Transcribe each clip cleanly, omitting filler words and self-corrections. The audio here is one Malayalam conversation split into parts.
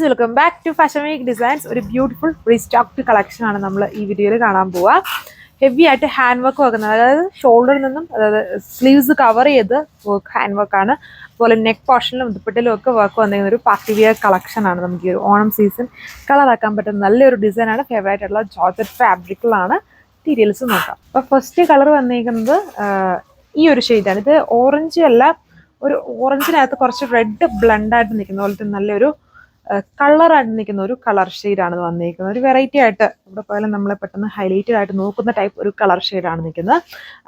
Welcome back to fashion week designs. ഒരു ബ്യൂട്ടിഫുൾ റീസ്റ്റോക്ഡ് കളക്ഷൻ ആണ് നമ്മൾ ഈ വീഡിയോയിൽ കാണാൻ പോവുക. ഹെവി ആയിട്ട് ഹാൻഡ് വർക്ക് വെക്കുന്നത്, അതായത് ഷോൾഡറിൽ നിന്നും അതായത് സ്ലീവ്സ് കവർ ചെയ്ത് വർക്ക് ഹാൻഡ് വർക്കാണ്. അതുപോലെ നെക്ക് പോർഷനിലും ദുപ്പട്ടയിലും ഒക്കെ വർക്ക് വന്നിരിക്കുന്ന ഒരു പാർട്ടി വിയർ കളക്ഷൻ ആണ്. നമുക്ക് ഈ ഒരു ഓണം സീസൺ കളറാക്കാൻ പറ്റുന്ന നല്ലൊരു ഡിസൈനാണ്. ഫേവറേറ്റ് ആയിട്ടുള്ള ജോർജറ്റ് ഫാബ്രിക്കിലാണ്. ഡീറ്റെയിൽസ് നോക്കാം. അപ്പോൾ ഫസ്റ്റ് കളർ വന്നിരിക്കുന്നത് ഈ ഒരു ഷെയ്ഡാണ്. ഇത് ഓറഞ്ച് അല്ല, ഒരു ഓറഞ്ചിനകത്ത് കുറച്ച് റെഡ് ബ്ലണ്ടായിട്ട് നിൽക്കുന്ന പോലത്തെ നല്ലൊരു കളറായിട്ട് നിൽക്കുന്ന ഒരു കളർ ഷെയ്ഡാണ് വന്നിരിക്കുന്നത്. ഒരു വെറൈറ്റി ആയിട്ട് ഇവിടെ പോയാലും നമ്മളെ പെട്ടെന്ന് ഹൈലൈറ്റഡ് ആയിട്ട് നോക്കുന്ന ടൈപ്പ് ഒരു കളർ ഷെയ്ഡാണ് നിൽക്കുന്നത്.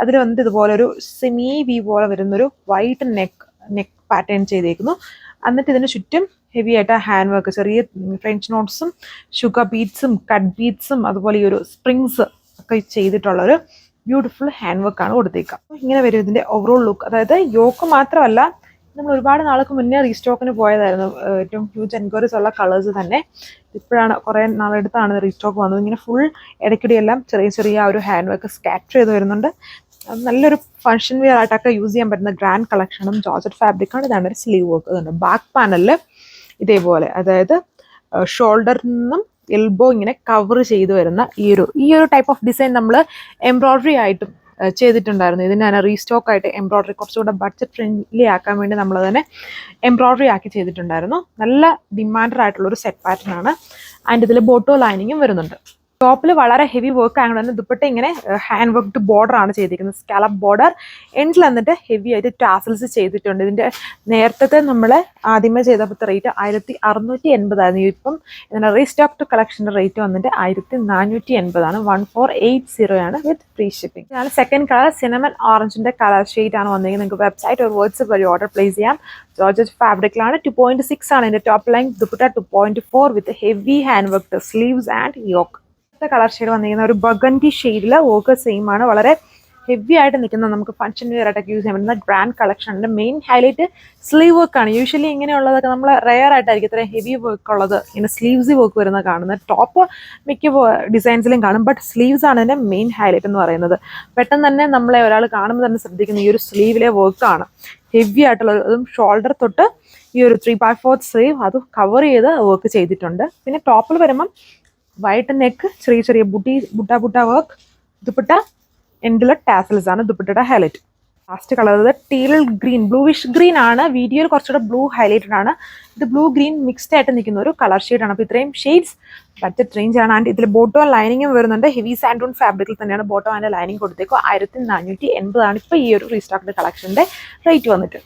അതിൽ വന്നിട്ട് ഇതുപോലെ ഒരു സെമി വി പോലെ വരുന്നൊരു വൈറ്റ് നെക്ക് പാറ്റേൺ ചെയ്തേക്കുന്നു. എന്നിട്ട് ഇതിന് ചുറ്റും ഹെവി ആയിട്ട് ഹാൻഡ് വർക്ക്, ചെറിയ ഫ്രഞ്ച് നോട്ട്സും ഷുഗർ ബീഡ്സും കട്ട് ബീഡ്സും അതുപോലെ ഈ ഒരു സ്പ്രിങ്സ് ഒക്കെ ചെയ്തിട്ടുള്ളൊരു ബ്യൂട്ടിഫുൾ ഹാൻഡ് വർക്കാണ് കൊടുത്തേക്കുക. ഇങ്ങനെ വരും ഇതിൻ്റെ ഓവറോൾ ലുക്ക്. അതായത് യോക്ക് മാത്രമല്ല, നമ്മൾ ഒരുപാട് നാൾക്ക് മുന്നേ റീസ്റ്റോക്കിന് പോയതായിരുന്നു. ഏറ്റവും ഹ്യൂജ് എൻക്വയറീസ് ഉള്ള കളേഴ്സ് തന്നെ. ഇപ്പോഴാണ് കുറേ നാളെടുത്താണ് റീസ്റ്റോക്ക് വന്നത്. ഇങ്ങനെ ഫുൾ ഇടയ്ക്കിടെയെല്ലാം ചെറിയ ചെറിയ ഒരു ഹാൻഡ് വർക്ക് സ്കാറ്റർ ചെയ്ത് വരുന്നുണ്ട്. നല്ലൊരു ഫംഗ്ഷൻ വെയർ ആയിട്ടൊക്കെ യൂസ് ചെയ്യാൻ പറ്റുന്ന ഗ്രാൻഡ് കളക്ഷനും ജോർജറ്റ് ഫാബ്രിക്കാണ്. ഇതാണ് ഒരു സ്ലീവ് വർക്ക്. ഇതുണ്ട് ബാക്ക് പാനലിൽ ഇതേപോലെ, അതായത് ഷോൾഡറിൽ നിന്നും എൽബോ ഇങ്ങനെ കവർ ചെയ്ത് വരുന്ന ഈ ഒരു ടൈപ്പ് ഓഫ് ഡിസൈൻ നമ്മൾ എംബ്രോയ്ഡറി ആയിട്ടും ചെയ്തിട്ടുണ്ടായിരുന്നു. ഇതിനാണ് റീസ്റ്റോക്ക് ആയിട്ട് എംബ്രോയ്ഡറി കുറച്ചുകൂടെ ബഡ്ജറ്റ് ഫ്രണ്ട്ലി ആക്കാൻ വേണ്ടി നമ്മൾ തന്നെ എംബ്രോയ്ഡറി ആക്കി ചെയ്തിട്ടുണ്ടായിരുന്നു. നല്ല ഡിമാൻഡഡ് ആയിട്ടുള്ളൊരു സെറ്റ് പാറ്റേൺ ആണ്. ആൻഡ് ഇതിൽ ബോട്ടോ ലൈനിങ്ങും വരുന്നുണ്ട്. ടോപ്പിൽ വളരെ ഹെവി വർക്ക് ആയതുകൊണ്ട് തന്നെ ദുപ്പട്ട ഇങ്ങനെ ഹാൻഡ് വർക്ക്ഡ് ബോർഡർ ആണ് ചെയ്തിരിക്കുന്നത്. സ്കാലപ്പ് ബോർഡർ എൻഡിൽ വന്നിട്ട് ഹെവി ആയിട്ട് ടാസൽസ് ചെയ്തിട്ടുണ്ട്. ഇതിൻ്റെ നേരത്തെ നമ്മൾ ആദ്യമേ ചെയ്തപ്പോഴത്തെ റേറ്റ് 1680 ആയിരുന്നു. ഇപ്പം ഇതിൻ്റെ റീസ്റ്റോക്ഡ് കളക്ഷൻ്റെ റേറ്റ് വന്നിട്ട് 1480 ആണ്. 1480 ആണ് വിത്ത് ഫ്രീ ഷിപ്പിംഗ്. ഇതാണ് സെക്കൻഡ് കളർ. സിനമൺ ഓറഞ്ചിൻ്റെ കളർ ഷെയ്ഡ് ആണ് വന്നിരിക്കുന്നത്. നിങ്ങൾക്ക് വെബ്സൈറ്റ് ഒരു വാട്സ്ആപ്പ് വഴി ഓർഡർ പ്ലേസ് ചെയ്യാം. ജോർജറ്റ് ഫാബ്രിക്കിലാണ്. 2.6 ആണ് ഇതിൻ്റെ top line. Dupatta 2.4 with heavy hand work sleeves and yoke. Colour shade വന്നിരിക്കുന്ന ഒരു ബഗൻഡി ഷെയ്ഡിൽ വർക്ക് സെയിം ആണ്. വളരെ ഹെവി ആയിട്ട് നിൽക്കുന്ന, നമുക്ക് ഫംഗ്ഷൻ വെയർ ആയിട്ടൊക്കെ യൂസ് ചെയ്യാൻ പറ്റുന്ന ഗ്രാൻഡ് കളക്ഷൻ്റെ മെയിൻ ഹൈലൈറ്റ് സ്ലീവ് വർക്കാണ്. യൂഷ്വലി ഇങ്ങനെയുള്ളതൊക്കെ നമ്മൾ റെയർ ആയിട്ടായിരിക്കും ഇത്രയും ഹെവി വർക്ക് ഉള്ളത്, ഇങ്ങനെ സ്ലീവ്സ് വർക്ക് വരുന്നത് കാണുന്നത്. ടോപ്പ് മിക്ക ഡിസൈൻസിലും കാണും, ബട്ട് സ്ലീവ്സ് ആണ് ഇതിൻ്റെ മെയിൻ ഹൈലൈറ്റ് എന്ന് പറയുന്നത്. പെട്ടെന്ന് തന്നെ നമ്മളെ ഒരാൾ കാണുമ്പോൾ തന്നെ ശ്രദ്ധിക്കുന്ന ഈ ഒരു സ്ലീവിലെ വർക്കാണ്. ഹെവി ആയിട്ടുള്ളത്. അതും ഷോൾഡർ തൊട്ട് ഈ ഒരു 3/4 സ്ലീവ് അത് കവർ ചെയ്ത് വർക്ക് ചെയ്തിട്ടുണ്ട്. പിന്നെ ടോപ്പിൽ വരുമ്പം വൈറ്റ് നെക്ക്, ചെറിയ ചെറിയ ബുട്ട വർക്ക്. ദുപ്പട്ട എൻഡിലെ ടാസൽസ് ആണ് ദുപ്പട്ടയുടെ highlight. Last colour teal green, bluish green ആണ്. വീഡിയോയിൽ കുറച്ചുകൂടെ ബ്ലൂ ഹൈലൈറ്റഡ് ആണ്. ഇത് ബ്ലൂ ഗ്രീൻ മിക്സ്ഡ് ആയിട്ട് നിൽക്കുന്ന ഒരു കളർ ഷെയ്ഡാണ്. അപ്പോൾ ഇത്രയും ഷെയ്ഡ്സ് ബഡ്ജറ്റ് റേഞ്ച് ആണ്. ആൻഡ് ഇതിൽ ബോട്ടോ ലൈനിങ്ങും വരുന്നുണ്ട്. ഹെവി സാൻഡൂൺ ഫാബ്രിക്കിൽ തന്നെയാണ് ബോട്ടോ ആൻഡ് ലൈനിങ് കൊടുത്തേക്കും. 1480 ആണ് ഇപ്പോൾ ഈ ഒരു റീസ്റ്റോക്ഡ് കളക്ഷൻ്റെ റേറ്റ് വന്നിട്ട്.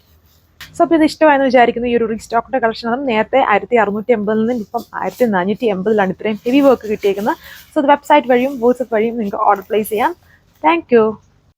സോ അപ്പോൾ ഇത് ഇഷ്ടമായെന്ന് വിചാരിക്കുന്നു. ഈ ഒരു റീസ്റ്റോക്ഡ് കളക്ഷൻ അതും നേരത്തെ 1680 നിന്നും ഇപ്പം 1480 ഇത്രയും ഹെവി വർക്ക് കിട്ടിയേക്കുന്നത്. സോ ഇത് വെബ്സൈറ്റ് വഴിയും വാട്സ്ആപ്പ് വഴിയും നിങ്ങൾക്ക് ഓർഡർ പ്ലേസ് ചെയ്യാം. Thank you.